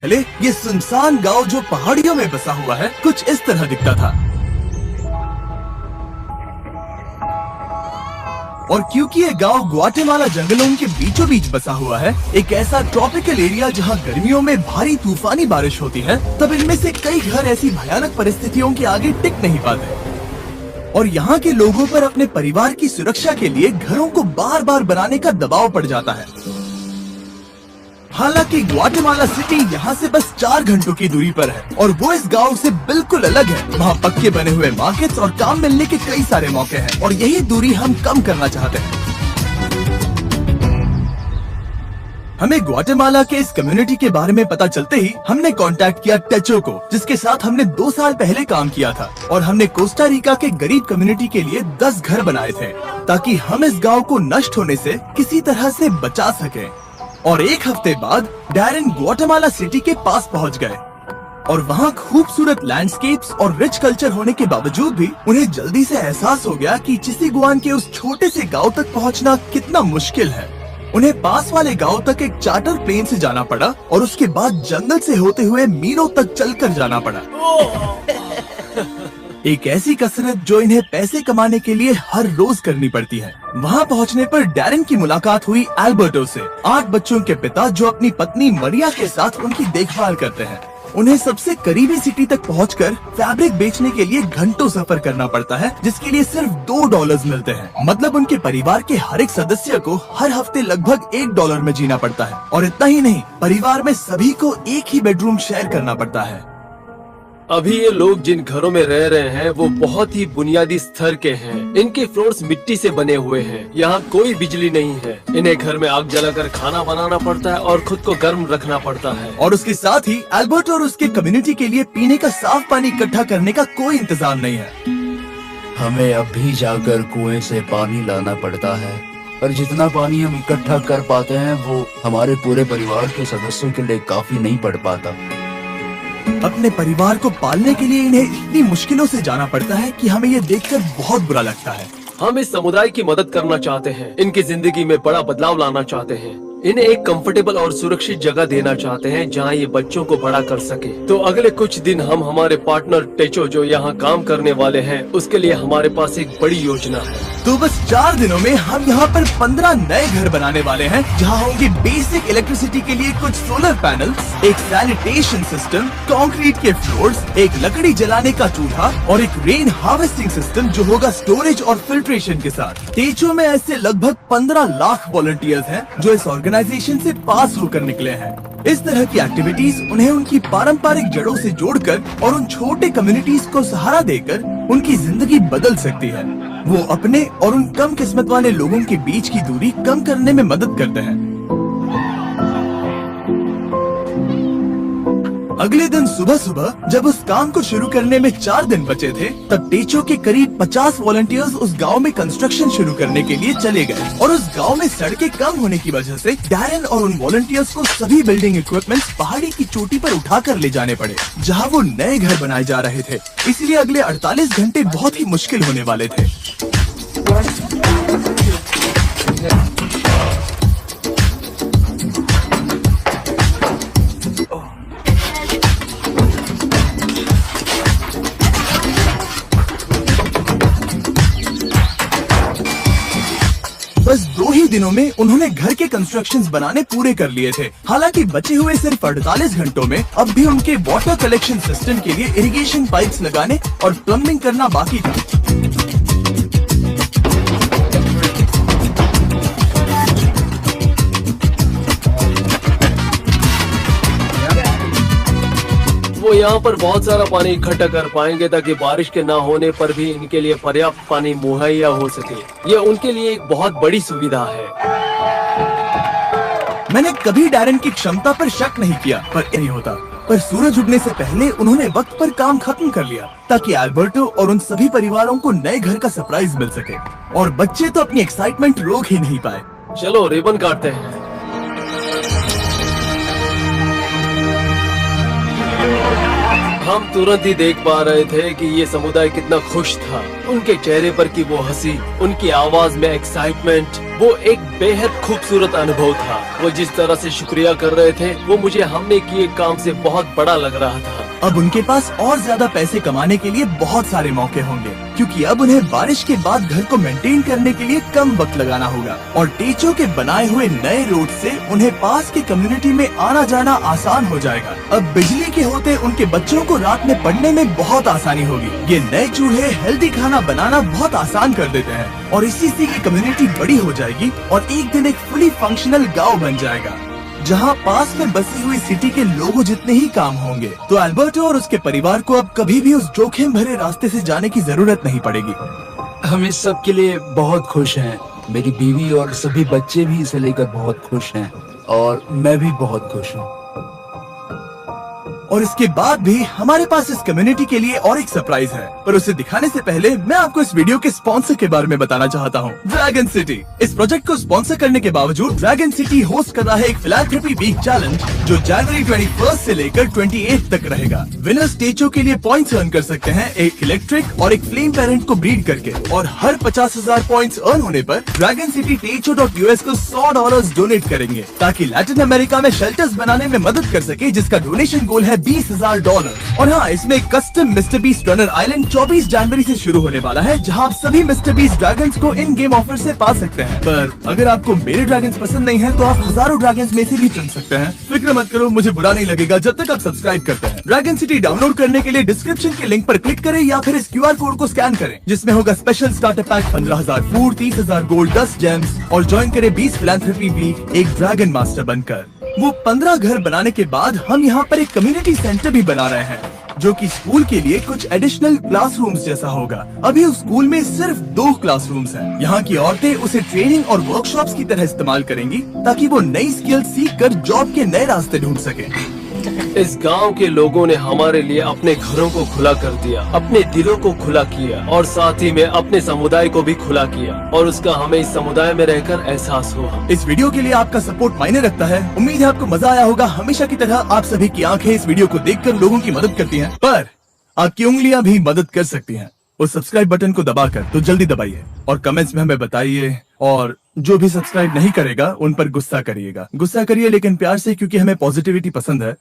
पहले ये सुनसान गांव जो पहाड़ियों में बसा हुआ है कुछ इस तरह दिखता था। और क्योंकि ये गांव ग्वाटेमाला जंगलों के बीचों बीच बसा हुआ है, एक ऐसा ट्रॉपिकल एरिया जहां गर्मियों में भारी तूफानी बारिश होती है, तब इनमें से कई घर ऐसी भयानक परिस्थितियों के आगे टिक नहीं पाते और यहाँ के लोगों पर अपने परिवार की सुरक्षा के लिए घरों को बार बार बनाने का दबाव पड़ जाता है। हालांकि ग्वाटेमाला सिटी यहाँ से बस 4 घंटों की दूरी पर है और वो इस गांव से बिल्कुल अलग है। वहाँ पक्के बने हुए मार्केट्स और काम मिलने के कई सारे मौके हैं और यही दूरी हम कम करना चाहते हैं। हमें ग्वाटेमाला के इस कम्युनिटी के बारे में पता चलते ही हमने कांटेक्ट किया टेचो को, जिसके साथ हमने 2 साल पहले काम किया था और हमने कोस्टा रिका के गरीब कम्युनिटी के लिए 10 घर बनाए थे ताकि हम इस गाँव को नष्ट होने से किसी तरह से बचा सके। और 1 हफ्ते बाद डैरेन ग्वाटेमाला सिटी के पास पहुंच गए और वहां खूबसूरत लैंडस्केप्स और रिच कल्चर होने के बावजूद भी उन्हें जल्दी से एहसास हो गया कि चिसीगुआन के उस छोटे से गांव तक पहुंचना कितना मुश्किल है। उन्हें पास वाले गांव तक एक चार्टर प्लेन से जाना पड़ा और उसके बाद जंगल से होते हुए मीलों तक चलकर जाना पड़ा। एक ऐसी कसरत जो इन्हें पैसे कमाने के लिए हर रोज करनी पड़ती है। वहाँ पहुँचने पर डैरेन की मुलाकात हुई एल्बर्टो से, 8 बच्चों के पिता जो अपनी पत्नी मरिया के साथ उनकी देखभाल करते हैं। उन्हें सबसे करीबी सिटी तक पहुंचकर फैब्रिक बेचने के लिए घंटों सफर करना पड़ता है, जिसके लिए सिर्फ $2 मिलते हैं। मतलब उनके परिवार के हर एक सदस्य को हर हफ्ते लगभग $1 में जीना पड़ता है। और इतना ही नहीं, परिवार में सभी को एक ही बेडरूम शेयर करना पड़ता है। अभी ये लोग जिन घरों में रह रहे हैं वो बहुत ही बुनियादी स्तर के हैं। इनके फ्लोर्स मिट्टी से बने हुए हैं। यहाँ कोई बिजली नहीं है। इन्हें घर में आग जलाकर खाना बनाना पड़ता है और खुद को गर्म रखना पड़ता है। और उसके साथ ही एल्बर्ट और उसके कम्युनिटी के लिए पीने का साफ पानी इकट्ठा करने का कोई इंतजाम नहीं है। हमें अब भी जाकर कुएं से पानी लाना पड़ता है और जितना पानी हम इकट्ठा कर पाते हैं वो हमारे पूरे परिवार के सदस्यों के लिए काफी नहीं पड़ पाता। अपने परिवार को पालने के लिए इन्हें इतनी मुश्किलों से जाना पड़ता है कि हमें ये देखकर बहुत बुरा लगता है। हम इस समुदाय की मदद करना चाहते हैं। इनकी जिंदगी में बड़ा बदलाव लाना चाहते हैं। इन्हें एक कंफर्टेबल और सुरक्षित जगह देना चाहते हैं जहां ये बच्चों को बड़ा कर सके। तो अगले कुछ दिन हम हमारे पार्टनर टेचो जो यहाँ काम करने वाले हैं उसके लिए हमारे पास एक बड़ी योजना है। तो बस 4 दिनों में हम यहाँ पर 15 नए घर बनाने वाले हैं जहाँ होंगे बेसिक इलेक्ट्रिसिटी के लिए कुछ सोलर पैनल्स, एक सैनिटेशन सिस्टम, कंक्रीट के फ्लोर्स, एक लकड़ी जलाने का चूल्हा और एक रेन हार्वेस्टिंग सिस्टम जो होगा स्टोरेज और फिल्ट्रेशन के साथ। टेचो में ऐसे लगभग 15 लाख वॉलंटियर्स हैं जो इस ऑर्गेनाइजेशन से पास होकर निकले हैं। इस तरह की एक्टिविटीज उन्हें उनकी पारंपरिक जड़ों से जोड़कर और उन छोटे कम्युनिटीज को सहारा देकर उनकी जिंदगी बदल सकती है। वो अपने और उन कम किस्मत वाले लोगों के बीच की दूरी कम करने में मदद करते हैं। अगले दिन सुबह सुबह जब उस काम को शुरू करने में 4 दिन बचे थे, तब टेचो के करीब 50 वॉलंटियर्स उस गांव में कंस्ट्रक्शन शुरू करने के लिए चले गए और उस गांव में सड़कें कम होने की वजह से डैरेन और उन वॉलंटियर्स को सभी बिल्डिंग इक्विपमेंट्स पहाड़ी की चोटी पर उठाकर ले जाने पड़े जहां वो नए घर बनाए जा रहे थे। इसलिए अगले 48 घंटे बहुत ही मुश्किल होने वाले थे। बस 2 ही दिनों में उन्होंने घर के कंस्ट्रक्शंस बनाने पूरे कर लिए थे। हालांकि बचे हुए सिर्फ 48 घंटों में अब भी उनके वाटर कलेक्शन सिस्टम के लिए इरिगेशन पाइप्स लगाने और प्लम्बिंग करना बाकी था। वो यहाँ पर बहुत सारा पानी इकट्ठा कर पाएंगे ताकि बारिश के ना होने पर भी इनके लिए पर्याप्त पानी मुहैया हो सके। ये उनके लिए एक बहुत बड़ी सुविधा है। मैंने कभी डैरेन की क्षमता पर शक नहीं किया, पर नहीं होता। पर सूरज उगने से पहले उन्होंने वक्त पर काम खत्म कर लिया ताकि एल्बर्टो और उन सभी परिवारों को नए घर का सरप्राइज मिल सके। और बच्चे तो अपनी एक्साइटमेंट रोक ही नहीं पाए। चलो रिबन काटते हैं। हम तुरंत ही देख पा रहे थे कि ये समुदाय कितना खुश था। उनके चेहरे पर की वो हंसी, उनकी आवाज में एक्साइटमेंट, वो एक बेहद खूबसूरत अनुभव था। वो जिस तरह से शुक्रिया कर रहे थे वो मुझे हमने किए काम से बहुत बड़ा लग रहा था। अब उनके पास और ज्यादा पैसे कमाने के लिए बहुत सारे मौके होंगे, क्योंकि अब उन्हें बारिश के बाद घर को मेंटेन करने के लिए कम वक्त लगाना होगा। और टेचो के बनाए हुए नए रोड से उन्हें पास की कम्युनिटी में आना जाना आसान हो जाएगा। अब बिजली के होते उनके बच्चों को रात में पढ़ने में बहुत आसानी होगी। ये नए चूल्हे हेल्दी खाना बनाना बहुत आसान कर देते हैं और इसी से ये कम्युनिटी बड़ी हो जाएगी और एक दिन एक फुली फंक्शनल गाँव बन जाएगा, जहाँ पास में बसी हुई सिटी के लोगों जितने ही काम होंगे। तो अल्बर्टो और उसके परिवार को अब कभी भी उस जोखिम भरे रास्ते से जाने की जरूरत नहीं पड़ेगी। हम इस सब के लिए बहुत खुश हैं। मेरी बीवी और सभी बच्चे भी इसे लेकर बहुत खुश हैं और मैं भी बहुत खुश हूँ। और इसके बाद भी हमारे पास इस कम्युनिटी के लिए और एक सरप्राइज है, पर उसे दिखाने से पहले मैं आपको इस वीडियो के स्पॉन्सर के बारे में बताना चाहता हूँ, ड्रैगन सिटी। इस प्रोजेक्ट को स्पॉन्सर करने के बावजूद ड्रैगन सिटी होस्ट कर रहा है एक फिलैंथ्रोपी वीक चैलेंज जो जनवरी 21 से लेकर 28 तक रहेगा। विनर्स टेचो के लिए पॉइंट्स अर्न कर सकते हैं एक इलेक्ट्रिक और एक फ्लेम पेरेंट को ब्रीड करके, और हर 50,000 पॉइंट्स अर्न होने पर ड्रैगन सिटी टेचो.us को $100 डोनेट करेंगे ताकि लैटिन अमेरिका में शेल्टर्स बनाने में मदद कर सके, जिसका डोनेशन गोल है $20,000। और हाँ, इसमें custom mister beast runner island 24 जनवरी से शुरू होने वाला है, जहाँ आप सभी मिस्टर बीस्ट ड्रैगन्स को इन गेम ऑफर से पा सकते हैं। पर अगर आपको मेरे ड्रैगन्स पसंद नहीं है तो आप हजारों ड्रैगन्स में से भी चुन सकते हैं। फिक्र मत करो, मुझे बुरा नहीं लगेगा जब तक आप सब्सक्राइब करते हैं। ड्रैगन सिटी डाउनलोड करने के लिए डिस्क्रिप्शन के लिंक पर क्लिक करें या फिर इस QR कोड को स्कैन करें, जिसमें होगा special starter pack 15,000 food, 30,000 gold, 10 James, और ज्वाइन करें 20 फिलैंथ्रोपी वीक एक ड्रैगन मास्टर बनकर। वो 15 घर बनाने के बाद हम यहाँ पर एक कम्युनिटी सेंटर भी बना रहे हैं, जो कि स्कूल के लिए कुछ एडिशनल क्लासरूम्स जैसा होगा। अभी उस स्कूल में सिर्फ 2 क्लासरूम्स हैं। यहाँ की औरतें उसे ट्रेनिंग और वर्कशॉप्स की तरह इस्तेमाल करेंगी ताकि वो नई स्किल सीख कर जॉब के नए रास्ते ढूंढ सके। इस गांव के लोगों ने हमारे लिए अपने घरों को खुला कर दिया, अपने दिलों को खुला किया और साथ ही में अपने समुदाय को भी खुला किया, और उसका हमें इस समुदाय में रहकर एहसास हुआ। इस वीडियो के लिए आपका सपोर्ट मायने रखता है। उम्मीद है आपको मजा आया होगा। हमेशा की तरह आप सभी की आंखें इस वीडियो को देखकर लोगों की मदद करती हैं, पर आपकी उंगलियां भी मदद कर सकती हैं। उस सब्सक्राइब बटन को दबाकर तो जल्दी दबाइए और कमेंट्स में हमें बताइए, और जो भी सब्सक्राइब नहीं करेगा उन पर गुस्सा करिएगा। गुस्सा करिए लेकिन प्यार से, क्योंकि हमें पॉजिटिविटी पसंद है।